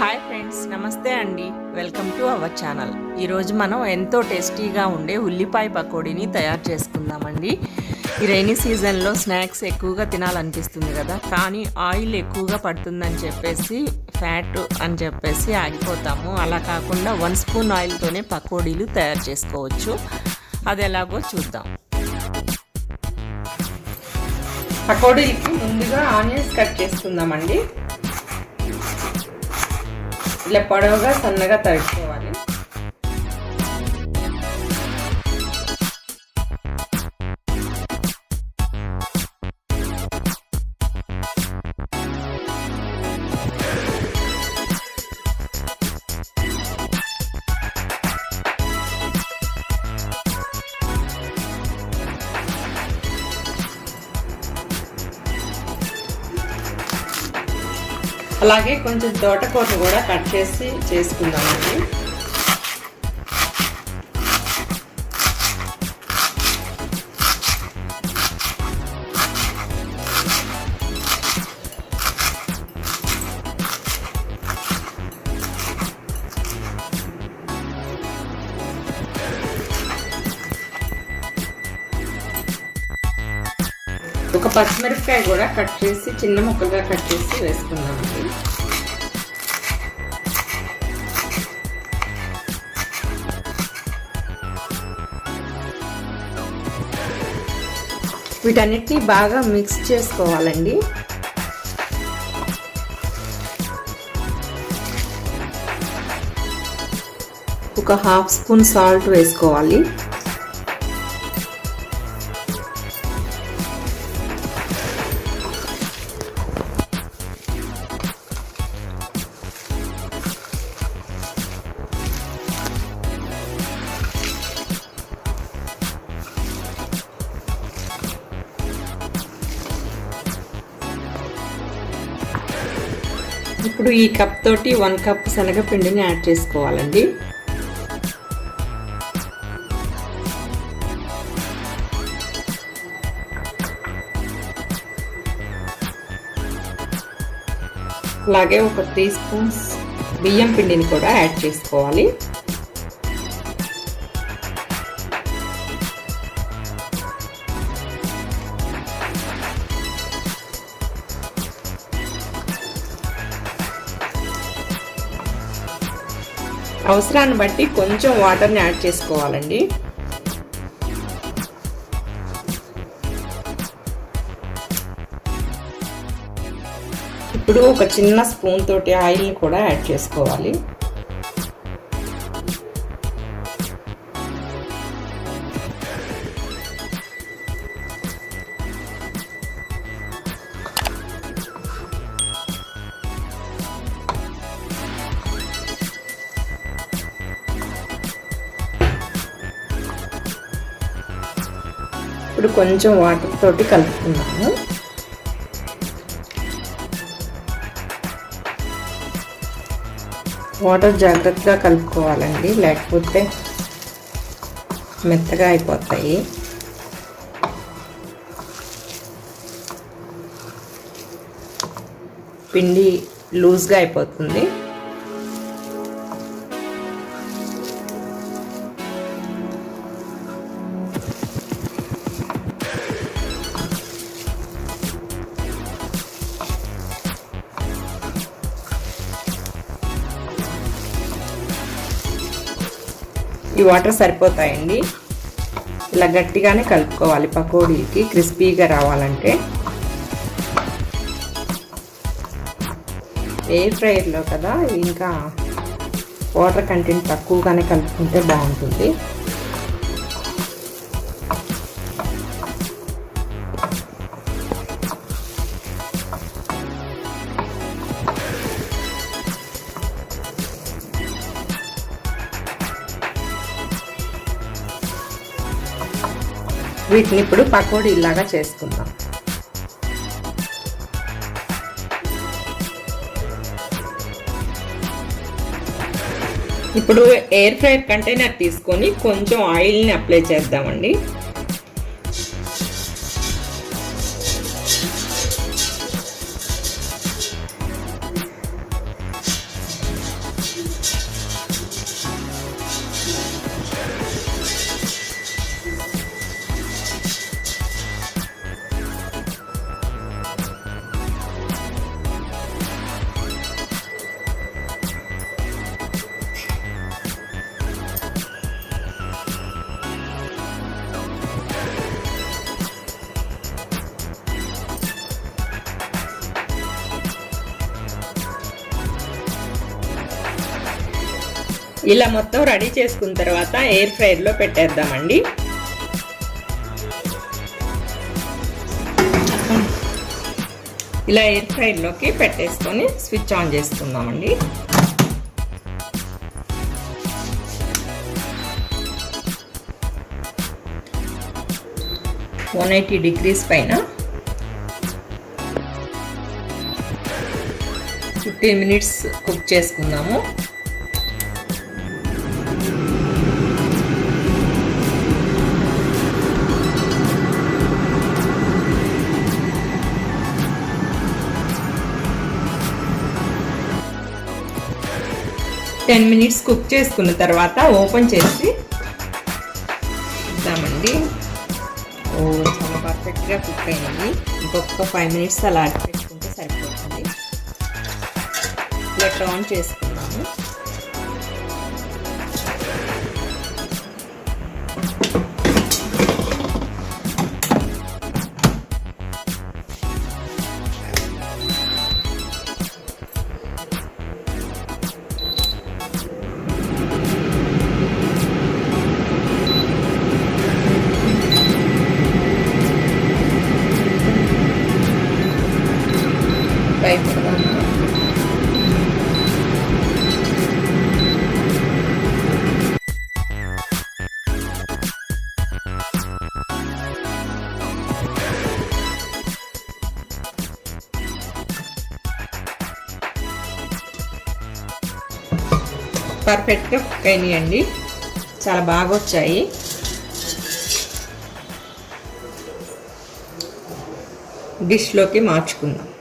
Hi friends, నమస్తే అండి. Welcome to our channel. ఈరోజు మనం ఎంతో టేస్టీగా ఉండే ఉల్లిపాయ పకోడీని తయారు చేసుకుందామండి. ఈ రైనీ సీజన్లో స్నాక్స్ ఎక్కువగా తినాలనిపిస్తుంది కదా, కానీ ఆయిల్ ఎక్కువగా పడుతుందని చెప్పేసి ఫ్యాట్ అని చెప్పేసి ఆగిపోతాము. అలా కాకుండా 1 స్పూన్ ఆయిల్తోనే పకోడీలు తయారు చేసుకోవచ్చు. అది ఎలాగో చూద్దాం. పకోడీలకి ముందుగా ఆనియన్స్ కట్ చేసుకుందామండి. ఇలా పొడవుగా సన్నగా తరుక్కోవాలి. అలాగే కొంచెం తోటకూర కూడా కట్ చేసి చేసుకుందామండి. ఒక పచ్చిమిరపకాయ కూడా కట్ చేసి చిన్న ముక్కలుగా కట్ చేసి వేసుకుందామండి. వీటన్నిటిని బాగా మిక్స్ చేసుకోవాలండి. ఒక 1/2 స్పూన్ సాల్ట్ వేసుకోవాలి. ఇప్పుడు ఈ కప్ తోటి 1 కప్ శనగపిండిని యాడ్ చేసుకోవాలండి. అలాగే ఒక 3 స్పూన్స్ బియ్యం పిండిని కూడా యాడ్ చేసుకోవాలి. అవసరాన్ని బట్టి కొంచెం వాటర్ని యాడ్ చేసుకోవాలండి. ఇప్పుడు ఒక చిన్న స్పూన్ తోటి ఆయిల్ని కూడా యాడ్ చేసుకోవాలి. ఇప్పుడు కొంచెం వాటర్ తోటి కలుపుకున్నాము. వాటర్ జాగ్రత్తగా కలుపుకోవాలండి, లేకపోతే మెత్తగా అయిపోతాయి. పిండి లూజ్గా అయిపోతుంది. ఈ వాటర్ సరిపోతాయండి. ఇలా గట్టిగానే కలుపుకోవాలి పకోడీకి క్రిస్పీగా రావాలంటే. ఎయిర్ ఫ్రైయర్లో కదా, ఇంకా వాటర్ కంటెంట్ తక్కువగానే కలుపుకుంటే బాగుంటుంది. వీటిని ఇప్పుడు పకోడీలాగా చేసుకుందాం. ఇప్పుడు ఎయిర్ ఫ్రైయర్ కంటైనర్ తీసుకొని కొంచెం ఆయిల్ని అప్లై చేద్దామండి. ఇలా మొత్తం రెడీ చేసుకున్న తర్వాత ఎయిర్ ఫ్రైయర్లో పెట్టేద్దామండి. ఇలా ఎయిర్ ఫ్రైయర్లోకి పెట్టేసుకొని స్విచ్ ఆన్ చేసుకుందామండి. $180 పైన 15 minutes కుక్ చేసుకుందాము. టెన్ మినిట్స్ కుక్ చేసుకున్న తర్వాత ఓపెన్ చేసి ఇద్దామండి. చాలా పర్ఫెక్ట్గా కుక్ అయింది. ఇంకొక 5 minutes అలా పెట్టుకుంటే సరిపోతుంది. ఇలా టర్న్ చేసుకున్నాము. పర్ఫెక్ట్గా కుక్ అయినాయండి. చాలా బాగా వచ్చాయి. డిష్లోకి మార్చుకుందాం.